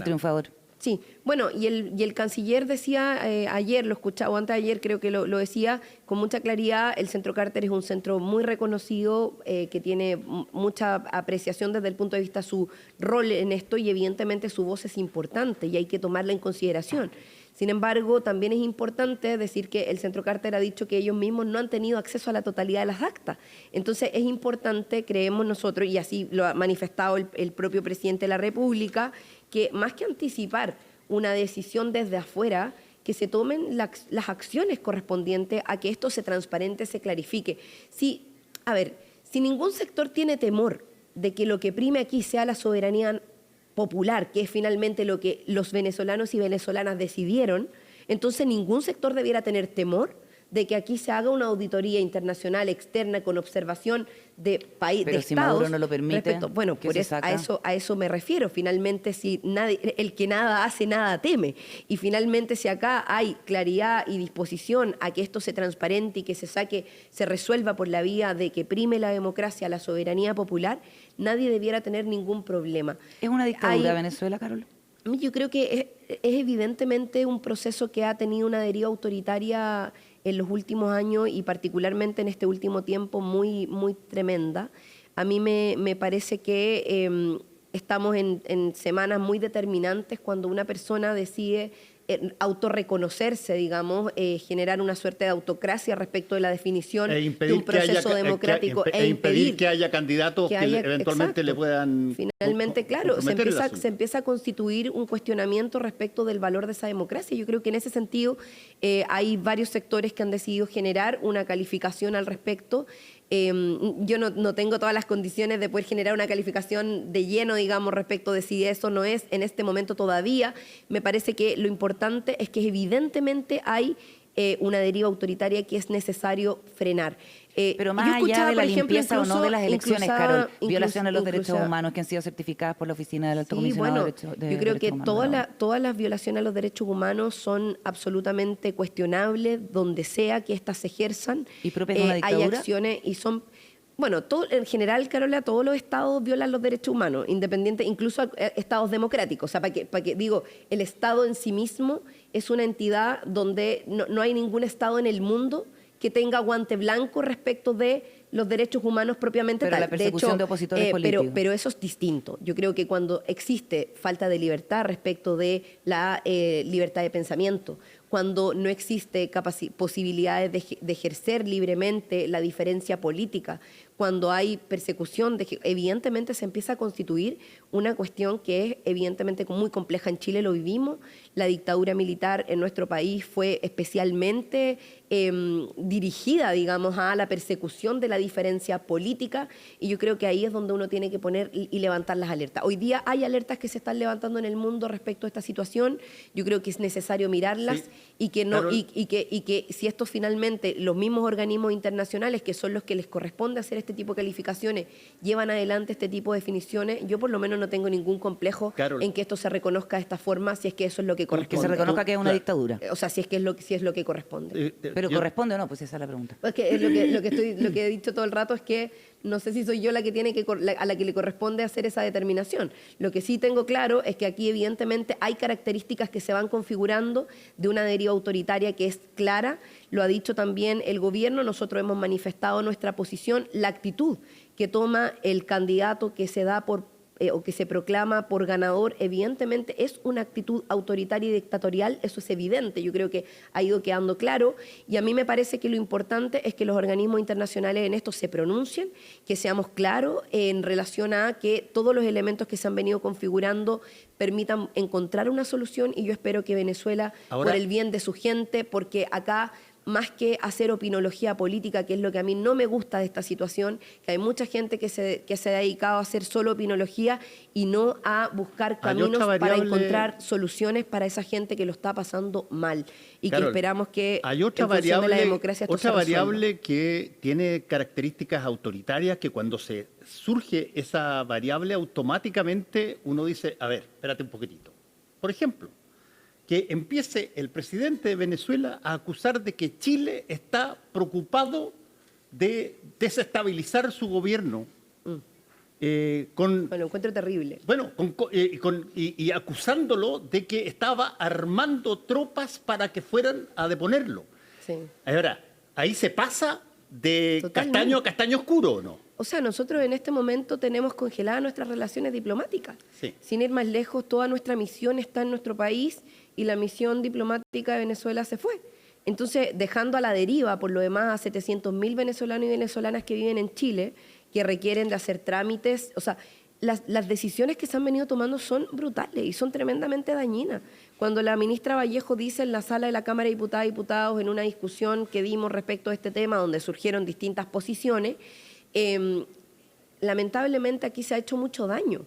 [SPEAKER 2] triunfador.
[SPEAKER 1] Sí, bueno, y el canciller decía ayer, lo escuchaba, o antes de ayer creo que lo decía con mucha claridad, el Centro Carter es un centro muy reconocido, que tiene mucha apreciación desde el punto de vista de su rol en esto y evidentemente su voz es importante y hay que tomarla en consideración. Sin embargo, también es importante decir que el Centro Carter ha dicho que ellos mismos no han tenido acceso a la totalidad de las actas. Entonces es importante, creemos nosotros, y así lo ha manifestado el propio presidente de la República, que más que anticipar una decisión desde afuera, que se tomen las acciones correspondientes a que esto se transparente, se clarifique. Si ningún sector tiene temor de que lo que prime aquí sea la soberanía popular, que es finalmente lo que los venezolanos y venezolanas decidieron, entonces ningún sector debiera tener temor de que aquí se haga una auditoría internacional externa con observación de países, de
[SPEAKER 2] si
[SPEAKER 1] estados.
[SPEAKER 2] Maduro no lo permite,
[SPEAKER 1] bueno, por eso, a eso me refiero. Finalmente, si el que nada hace, nada teme. Y finalmente, si acá hay claridad y disposición a que esto se transparente y que se resuelva por la vía de que prime la democracia, la soberanía popular, nadie debiera tener ningún problema.
[SPEAKER 2] ¿Es una dictadura Venezuela, Carol?
[SPEAKER 1] Yo creo que es evidentemente un proceso que ha tenido una deriva autoritaria en los últimos años y particularmente en este último tiempo muy, muy tremenda. A mí me parece que estamos en semanas muy determinantes cuando una persona decide autorreconocerse, digamos, generar una suerte de autocracia respecto de la definición de un proceso democrático
[SPEAKER 3] e impedir que haya candidatos que eventualmente le puedan...
[SPEAKER 1] Finalmente, claro, se empieza a constituir un cuestionamiento respecto del valor de esa democracia. Yo creo que en ese sentido hay varios sectores que han decidido generar una calificación al respecto. Yo no tengo todas las condiciones de poder generar una calificación de lleno, digamos, respecto de si eso no es en este momento todavía. Me parece que lo importante es que evidentemente hay una deriva autoritaria que es necesario frenar.
[SPEAKER 2] Pero más allá de la limpieza o no de las elecciones, Carol, violaciones a los derechos humanos que han sido certificadas por la Oficina del Alto Comisionado de Derechos Humanos.
[SPEAKER 1] Yo creo que todas las violaciones a los derechos humanos son absolutamente cuestionables, donde sea que éstas se ejerzan.
[SPEAKER 2] ¿Y propias de una dictadura?
[SPEAKER 1] Hay acciones y son... Bueno, en general, Carola, todos los estados violan los derechos humanos, independiente, incluso estados democráticos. O sea, para que digo, el Estado en sí mismo es una entidad donde no hay ningún Estado en el mundo que tenga guante blanco respecto de los derechos humanos propiamente
[SPEAKER 2] tal. La persecución de opositores políticos.
[SPEAKER 1] Pero eso es distinto. Yo creo que cuando existe falta de libertad respecto de la libertad de pensamiento, cuando no existe posibilidades de ejercer libremente la diferencia política, cuando hay persecución, evidentemente se empieza a constituir una cuestión que es evidentemente muy compleja. En Chile lo vivimos, la dictadura militar en nuestro país fue especialmente dirigida, digamos, a la persecución de la diferencia política y yo creo que ahí es donde uno tiene que poner y levantar las alertas. Hoy día hay alertas que se están levantando en el mundo respecto a esta situación, yo creo que es necesario mirarlas. Sí. Y que si esto finalmente, los mismos organismos internacionales, que son los que les corresponde hacer este tipo de calificaciones, llevan adelante este tipo de definiciones, yo por lo menos no tengo ningún complejo en que esto se reconozca de esta forma, si es que eso es lo que corresponde.
[SPEAKER 2] Que se reconozca que es una dictadura.
[SPEAKER 1] O sea, si es lo que corresponde.
[SPEAKER 2] Pero ¿corresponde o no? Pues esa es la pregunta.
[SPEAKER 1] Es que lo que he dicho todo el rato es que no sé si soy yo a la que le corresponde hacer esa determinación. Lo que sí tengo claro es que aquí evidentemente hay características que se van configurando de una deriva autoritaria que es clara. Lo ha dicho también el gobierno, nosotros hemos manifestado nuestra posición, la actitud que toma el candidato que se da o que se proclama por ganador, evidentemente es una actitud autoritaria y dictatorial, eso es evidente, yo creo que ha ido quedando claro y a mí me parece que lo importante es que los organismos internacionales en esto se pronuncien, que seamos claros en relación a que todos los elementos que se han venido configurando permitan encontrar una solución y yo espero que Venezuela, por el bien de su gente, porque acá más que hacer opinología política, que es lo que a mí no me gusta de esta situación, que hay mucha gente que se ha dedicado a hacer solo opinología y no a buscar caminos para encontrar soluciones para esa gente que lo está pasando mal. Y Carol, que esperamos que
[SPEAKER 3] hay otra variable, de la democracia esto otra variable que tiene características autoritarias, que cuando se surge esa variable automáticamente uno dice, a ver, espérate un poquitito. Por ejemplo, que empiece el presidente de Venezuela a acusar de que Chile está preocupado de desestabilizar su gobierno. con...
[SPEAKER 1] Bueno, lo encuentro terrible.
[SPEAKER 3] Bueno, y acusándolo de que estaba armando tropas para que fueran a deponerlo.
[SPEAKER 1] Sí.
[SPEAKER 3] Ahora, ahí se pasa de
[SPEAKER 1] Totalmente.
[SPEAKER 3] castaño a castaño oscuro, ¿o no?
[SPEAKER 1] O sea, nosotros en este momento tenemos congeladas nuestras relaciones diplomáticas.
[SPEAKER 3] Sí.
[SPEAKER 1] Sin ir más lejos, toda nuestra misión está en nuestro país y la misión diplomática de Venezuela se fue. Entonces, dejando a la deriva, por lo demás, a 700.000 venezolanos y venezolanas que viven en Chile, que requieren de hacer trámites, o sea, las decisiones que se han venido tomando son brutales y son tremendamente dañinas. Cuando la ministra Vallejo dice en la sala de la Cámara de Diputadas y Diputados, en una discusión que dimos respecto a este tema, donde surgieron distintas posiciones, lamentablemente aquí se ha hecho mucho daño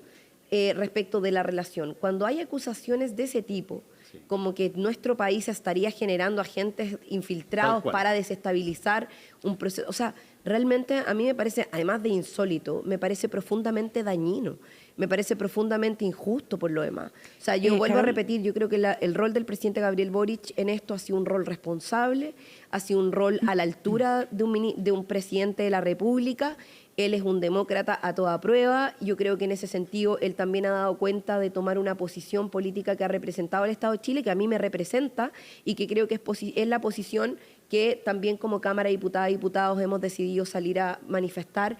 [SPEAKER 1] respecto de la relación. Cuando hay acusaciones de ese tipo, como que nuestro país estaría generando agentes infiltrados para desestabilizar un proceso. O sea, realmente a mí me parece, además de insólito, me parece profundamente dañino, me parece profundamente injusto por lo demás. O sea, yo vuelvo a repetir, yo creo que el rol del presidente Gabriel Boric en esto ha sido un rol responsable, ha sido un rol a la altura de un presidente de la República. Él es un demócrata a toda prueba. Yo creo que en ese sentido él también ha dado cuenta de tomar una posición política que ha representado al Estado de Chile, que a mí me representa y que creo que es la posición que también como Cámara de Diputadas y Diputados hemos decidido salir a manifestar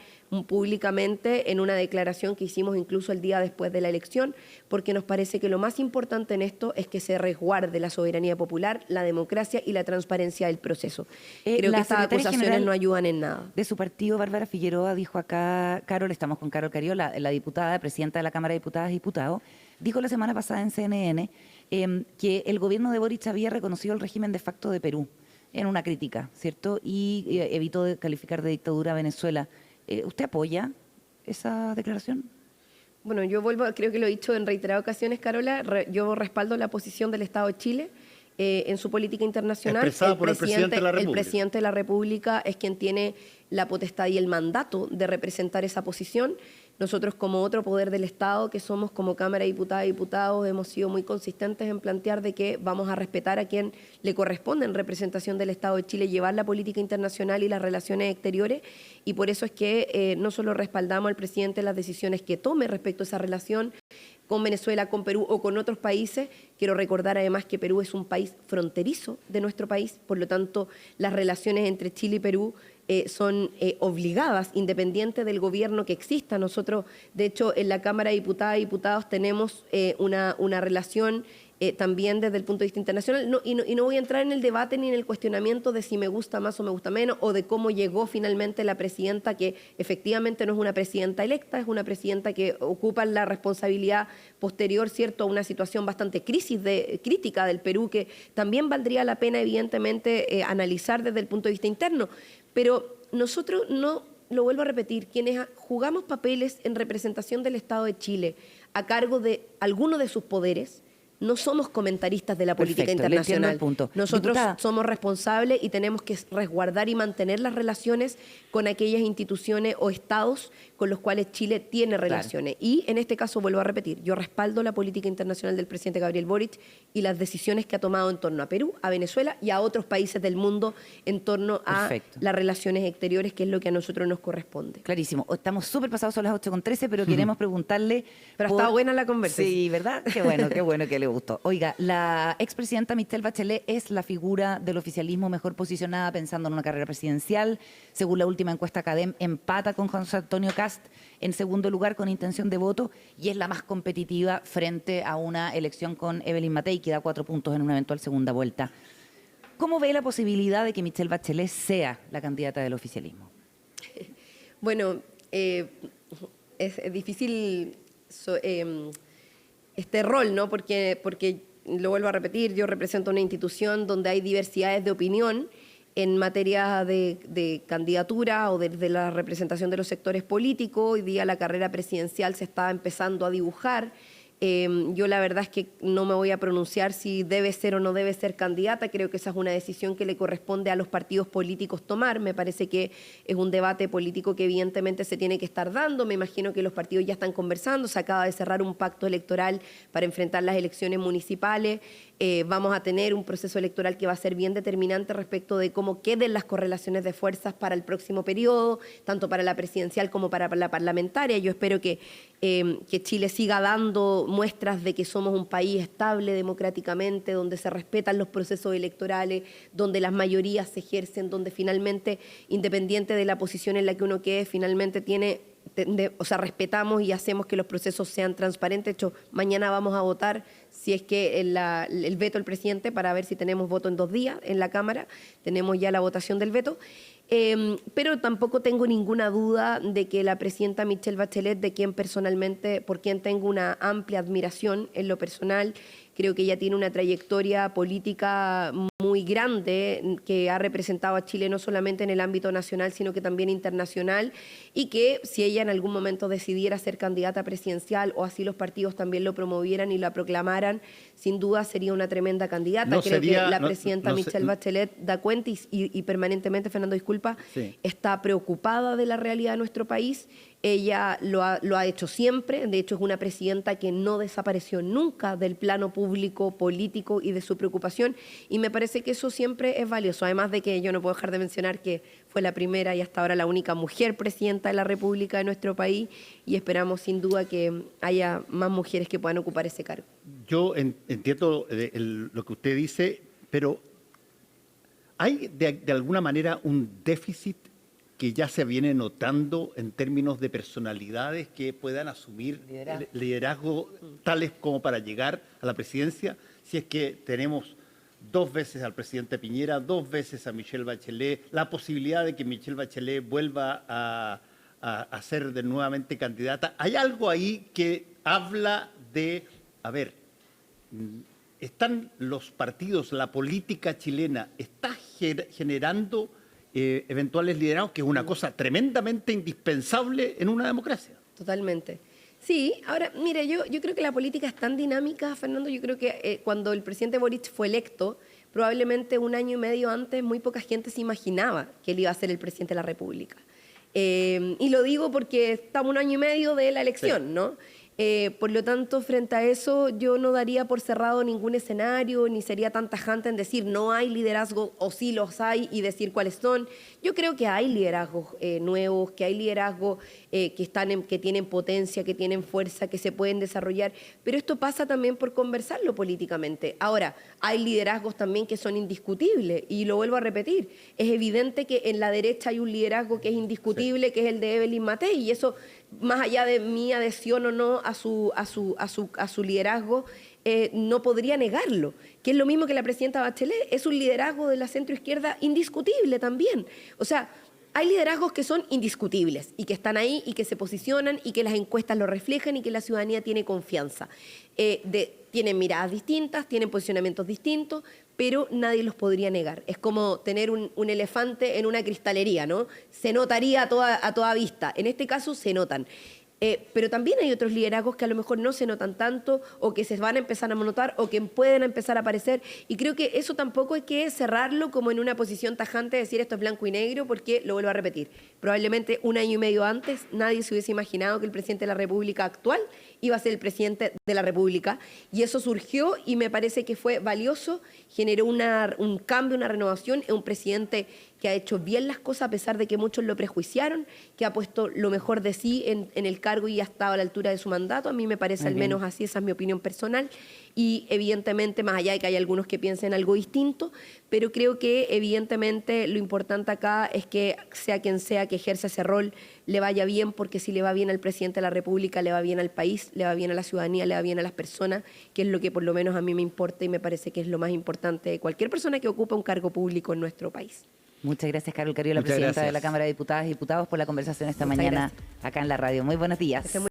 [SPEAKER 1] públicamente en una declaración que hicimos incluso el día después de la elección, porque nos parece que lo más importante en esto es que se resguarde la soberanía popular, la democracia y la transparencia del proceso. Creo que estas acusaciones no ayudan en nada.
[SPEAKER 2] De su partido, Bárbara Figueroa, dijo acá, Carol, estamos con Carol Cariola, la diputada, presidenta de la Cámara de Diputadas y Diputados, dijo la semana pasada en CNN que el gobierno de Boric había reconocido el régimen de facto de Perú en una crítica, ¿cierto? Y evitó calificar de dictadura a Venezuela. ¿Usted apoya esa declaración?
[SPEAKER 1] Bueno, yo creo que lo he dicho en reiteradas ocasiones, Carola, yo respaldo la posición del Estado de Chile en su política internacional.
[SPEAKER 3] Expresada por el presidente de la República.
[SPEAKER 1] El presidente de la República es quien tiene la potestad y el mandato de representar esa posición. Nosotros, como otro poder del Estado, que somos como Cámara de Diputadas y Diputados, hemos sido muy consistentes en plantear de que vamos a respetar a quien le corresponde en representación del Estado de Chile llevar la política internacional y las relaciones exteriores, y por eso es que no solo respaldamos al presidente las decisiones que tome respecto a esa relación con Venezuela, con Perú o con otros países. Quiero recordar además que Perú es un país fronterizo de nuestro país, por lo tanto las relaciones entre Chile y Perú son obligadas, independiente del gobierno que exista. Nosotros, de hecho, en la Cámara de Diputadas y Diputados tenemos una relación también desde el punto de vista internacional. Y no voy a entrar en el debate ni en el cuestionamiento de si me gusta más o me gusta menos, o de cómo llegó finalmente la presidenta, que efectivamente no es una presidenta electa, es una presidenta que ocupa la responsabilidad posterior, ¿cierto?, a una situación bastante crítica del Perú, que también valdría la pena, evidentemente, analizar desde el punto de vista interno. Pero nosotros no, lo vuelvo a repetir, quienes jugamos papeles en representación del Estado de Chile a cargo de alguno de sus poderes, no somos comentaristas de la política internacional. Nosotros somos responsables y tenemos que resguardar y mantener las relaciones con aquellas instituciones o estados con los cuales Chile tiene relaciones. Claro. Y en este caso, vuelvo a repetir, yo respaldo la política internacional del presidente Gabriel Boric y las decisiones que ha tomado en torno a Perú, a Venezuela y a otros países del mundo en torno a las relaciones exteriores, que es lo que a nosotros nos corresponde.
[SPEAKER 2] Clarísimo. Estamos súper pasados, son las 8:13, pero queremos preguntarle...
[SPEAKER 1] Pero está buena la conversación.
[SPEAKER 2] Sí, ¿verdad? Qué bueno que le gustó. Oiga, la expresidenta Michelle Bachelet es la figura del oficialismo mejor posicionada pensando en una carrera presidencial. Según la última encuesta CADEM, empata con José Antonio Kast en segundo lugar con intención de voto y es la más competitiva frente a una elección con Evelyn Matei, que da 4 puntos en una eventual segunda vuelta. ¿Cómo ve la posibilidad de que Michelle Bachelet sea la candidata del oficialismo?
[SPEAKER 1] Bueno, es difícil este rol, ¿no? Porque, lo vuelvo a repetir, yo represento una institución donde hay diversidades de opinión en materia de candidatura o de la representación de los sectores políticos. Hoy día la carrera presidencial se está empezando a dibujar. Yo la verdad es que no me voy a pronunciar si debe ser o no debe ser candidata. Creo que esa es una decisión que le corresponde a los partidos políticos tomar. Me parece que es un debate político que evidentemente se tiene que estar dando. Me imagino que los partidos ya están conversando. Se acaba de cerrar un pacto electoral para enfrentar las elecciones municipales. Vamos a tener un proceso electoral que va a ser bien determinante respecto de cómo queden las correlaciones de fuerzas para el próximo periodo, tanto para la presidencial como para la parlamentaria. Yo espero que Chile siga dando muestras de que somos un país estable democráticamente, donde se respetan los procesos electorales, donde las mayorías se ejercen, donde finalmente, independiente de la posición en la que uno quede, finalmente respetamos y hacemos que los procesos sean transparentes. De hecho, mañana vamos a votar si es que el veto del presidente, para ver si tenemos voto en 2 días en la Cámara. Tenemos ya la votación del veto. Pero tampoco tengo ninguna duda de que la presidenta Michelle Bachelet, por quien tengo una amplia admiración en lo personal, creo que ella tiene una trayectoria política muy grande que ha representado a Chile no solamente en el ámbito nacional, sino que también internacional, y que si ella en algún momento decidiera ser candidata presidencial o así los partidos también lo promovieran y la proclamaran, sin duda sería una tremenda candidata. Creo que la presidenta Michelle Bachelet da cuenta y permanentemente, Fernando, disculpa, está preocupada de la realidad de nuestro país. Ella lo ha hecho siempre. De hecho, es una presidenta que no desapareció nunca del plano público, político y de su preocupación, y me parece que eso siempre es valioso. Además de que yo no puedo dejar de mencionar que fue la primera y hasta ahora la única mujer presidenta de la República de nuestro país, y esperamos sin duda que haya más mujeres que puedan ocupar ese cargo.
[SPEAKER 3] Yo entiendo lo que usted dice, pero ¿hay de alguna manera un déficit que ya se viene notando en términos de personalidades que puedan asumir liderazgo tales como para llegar a la presidencia? Si es que tenemos 2 veces al presidente Piñera, 2 veces a Michelle Bachelet, la posibilidad de que Michelle Bachelet vuelva a ser nuevamente candidata. Hay algo ahí que habla de, están los partidos, la política chilena, está generando eventuales liderazgos, que es una cosa tremendamente indispensable en una democracia.
[SPEAKER 1] Totalmente. Sí, ahora, mire, yo creo que la política es tan dinámica, Fernando. Yo creo que cuando el presidente Boric fue electo, probablemente 1 año y medio antes, muy poca gente se imaginaba que él iba a ser el presidente de la República. Y lo digo porque estamos 1 año y medio de la elección, ¿no? Por lo tanto, frente a eso, yo no daría por cerrado ningún escenario, ni sería tan tajante en decir no hay liderazgo o sí los hay y decir cuáles son. Yo creo que hay liderazgos nuevos, que hay liderazgos que tienen potencia, que tienen fuerza, que se pueden desarrollar, pero esto pasa también por conversarlo políticamente. Ahora, hay liderazgos también que son indiscutibles, y lo vuelvo a repetir, es evidente que en la derecha hay un liderazgo que es indiscutible, que es el de Evelyn Matei, y eso, más allá de mi adhesión o no a su liderazgo, no podría negarlo, que es lo mismo que la presidenta Bachelet, es un liderazgo de la centroizquierda indiscutible también. O sea, hay liderazgos que son indiscutibles y que están ahí y que se posicionan y que las encuestas lo reflejan y que la ciudadanía tiene confianza. Tienen miradas distintas, tienen posicionamientos distintos, pero nadie los podría negar. Es como tener un elefante en una cristalería, ¿no? Se notaría a toda vista. En este caso se notan. Pero también hay otros liderazgos que a lo mejor no se notan tanto, o que se van a empezar a notar, o que pueden empezar a aparecer. Y creo que eso tampoco hay que cerrarlo como en una posición tajante de decir esto es blanco y negro, porque, lo vuelvo a repetir, probablemente 1 año y medio antes nadie se hubiese imaginado que el presidente de la República actual iba a ser el presidente de la República. Y eso surgió y me parece que fue valioso, generó un cambio, una renovación. Es un presidente que ha hecho bien las cosas a pesar de que muchos lo prejuiciaron, que ha puesto lo mejor de sí en el cargo y ha estado a la altura de su mandato. A mí me parece al menos así, esa es mi opinión personal. Y evidentemente, más allá de que hay algunos que piensen algo distinto, pero creo que evidentemente lo importante acá es que sea quien sea que ejerza ese rol, le vaya bien, porque si le va bien al presidente de la República, le va bien al país, le va bien a la ciudadanía, le va bien a las personas, que es lo que por lo menos a mí me importa y me parece que es lo más importante de cualquier persona que ocupa un cargo público en nuestro país.
[SPEAKER 2] Muchas gracias, Carol Carrió, la presidenta de la Cámara de Diputadas y Diputados, por la conversación esta mañana acá en la radio. Muy buenos días.